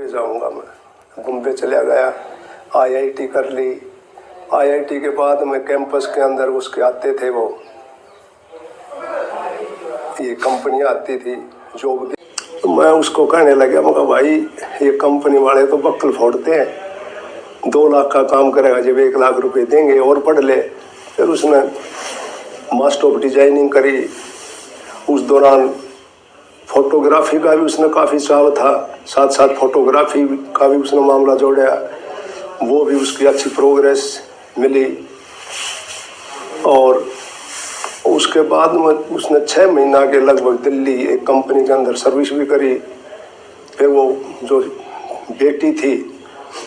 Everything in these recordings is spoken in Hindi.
बॉम्बे जाऊंगा मैं। बॉम्बे चला गया, आईआईटी कर ली। आईआईटी के बाद में कैंपस के अंदर उसके आते थे वो, ये कंपनियां आती थी जॉब। तो मैं उसको कहने लगा, मगर भाई ये कंपनी वाले तो बक्कल फोड़ते हैं, 2 लाख का काम करेगा जब 1 लाख रुपए देंगे और पढ़ ले। फिर उसने मास्टर ऑफ डिजाइनिंग करी। उस दौरान फोटोग्राफी का भी उसने काफ़ी चाव था, साथ साथ फोटोग्राफी का भी उसने मामला जोड़ा, वो भी उसकी अच्छी प्रोग्रेस मिली। और उसके बाद में उसने 6 महीना के लगभग दिल्ली एक कंपनी के अंदर सर्विस भी करी। फिर वो जो बेटी थी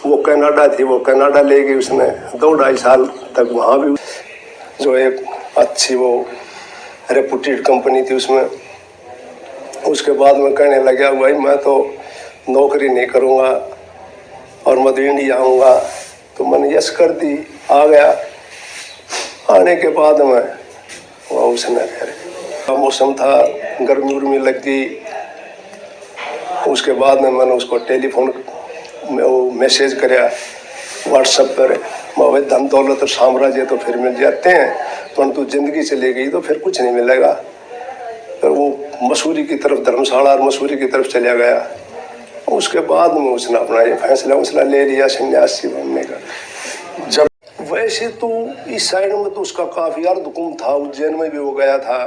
वो कनाडा थी, वो कनाडा ले गई उसने, 2-2.5 साल तक वहाँ भी जो एक अच्छी वो रेपुटेड कंपनी थी उसमें। उसके बाद में कहने लगा, भाई मैं तो नौकरी नहीं करूँगा और मैं तो इंडिया आऊँगा। तो मैंने यस कर दी, आ गया। आने के बाद में वहाँ उसने फिर मौसम था, गर्मी उर्मी लग गई। उसके बाद में मैंने उसको टेलीफोन में वो मैसेज कराया व्हाट्सएप पर, भाई धन दौलत और साम्राज्य तो फिर मिल जाते हैं, परंतु जिंदगी चली गई तो फिर कुछ नहीं मिलेगा। फिर वो मसूरी की तरफ, धर्मशाला और मसूरी की तरफ चला गया। उसके बाद में उसने अपना ये फैसला ले लिया सन्यासी बनने का। जब वैसे तो इस साइड में तो उसका काफी अर्धकुम था, उज्जैन में भी वो गया था,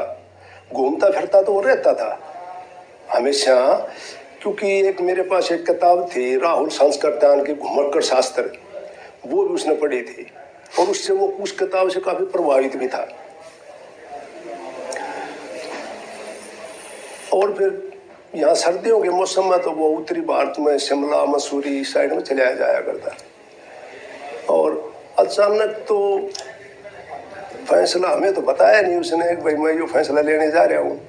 घूमता फिरता तो वो रहता था हमेशा। क्योंकि एक मेरे पास एक किताब थी राहुल संस्कृतान की घुमक्कड़ शास्त्र, वो भी उसने पढ़ी थी और उससे वो उस किताब से काफी प्रभावित भी था। और फिर यहाँ सर्दियों के मौसम में तो वो उत्तरी भारत में शिमला मसूरी साइड में चला जाया करता। और अचानक तो फैसला हमें तो बताया नहीं उसने कि भाई मैं ये फैसला लेने जा रहा हूँ।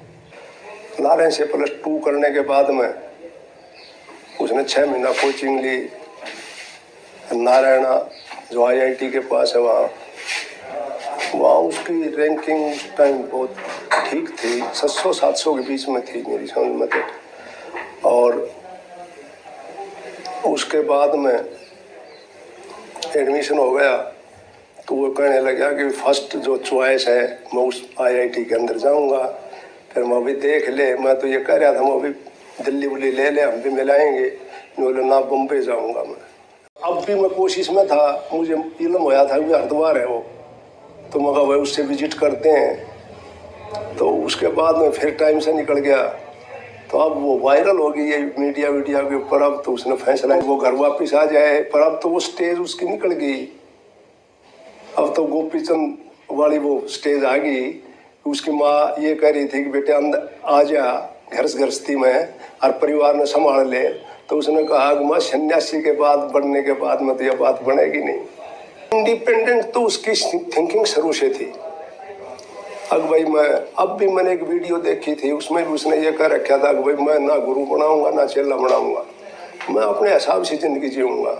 नारायण से +2 करने के बाद में उसने 6 महीना कोचिंग ली। नारायण जो आईआईटी के पास है वहाँ उसकी रैंकिंग उस टाइम बहुत ठीक थी, 600-700 के बीच में थी मेरी समझ में तो। और उसके बाद में एडमिशन हो गया तो वो कहने लगा कि फर्स्ट जो चॉइस है मैं उस आईआईटी के अंदर जाऊंगा। फिर मैं भी देख ले, मैं तो ये कह रहा था मैं भी दिल्ली उल्ली ले ले, हम भी मिलाएंगे। बोले ना, बम्बई जाऊंगा मैं। अब भी मैं कोशिश में था, मुझे इल्म होया था कि हरिद्वार है वो, तो मैं कहा भाई उससे विजिट करते हैं। तो उसके बाद में फिर टाइम से निकल गया। तो अब वो वायरल हो गई है मीडिया के ऊपर। अब तो उसने फैसला वो घर वापिस आ जाए, पर अब तो वो स्टेज उसकी निकल गई। अब तो गोपीचंद वाली वो स्टेज आ गई। उसकी माँ ये कह रही थी कि बेटे अंदर आ जा गृहस्थी में और परिवार में संभाल ले। तो उसने कहा कि माँ सन्यासी के बाद बनने के बाद में तो यह बात बनेगी नहीं। इंडिपेंडेंट तो उसकी थिंकिंग शुरू से थी। अब भाई अब भी मैंने एक वीडियो देखी थी, उसमें भी उसने ये कह रखा था कि भाई मैं ना गुरु बनाऊंगा ना चेला बनाऊंगा, मैं अपने हिसाब से जिंदगी जीऊंगा।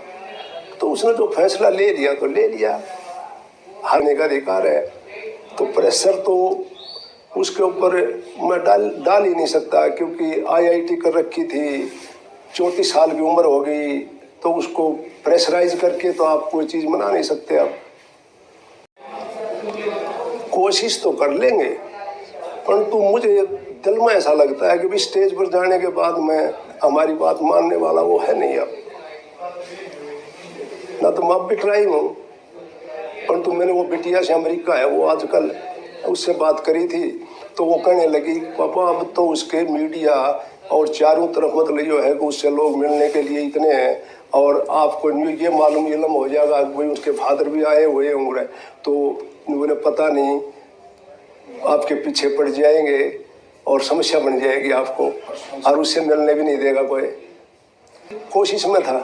तो उसने जो फैसला ले लिया तो ले लिया, हारने का अधिकार है। तो प्रेशर तो उसके ऊपर मैं डाल ही नहीं सकता, क्योंकि आईआईटी कर रखी थी, 34 साल की उम्र हो गई, तो उसको प्रेशराइज करके तो आप कोई चीज़ बना नहीं सकते। आप कोशिश तो कर लेंगे, परंतु मुझे दिल में ऐसा लगता है कि भी स्टेज पर जाने के बाद में हमारी बात मानने वाला वो है नहीं। अब ना तो मैं अब भी ट्राई हूँ, परंतु मैंने वो बिटिया से, अमेरिका है वो, आजकल उससे बात करी थी तो वो कहने लगी पापा अब तो उसके मीडिया और चारों तरफ मतलब ये है कि उससे लोग मिलने के लिए इतने हैं, और आपको ये मालूम इल्म हो जाएगा कि भाई उसके फादर भी आए हुए होंगे, तो उन्हें पता नहीं आपके पीछे पड़ जाएंगे और समस्या बन जाएगी आपको, और उससे मिलने भी नहीं देगा कोई। कोशिश में था।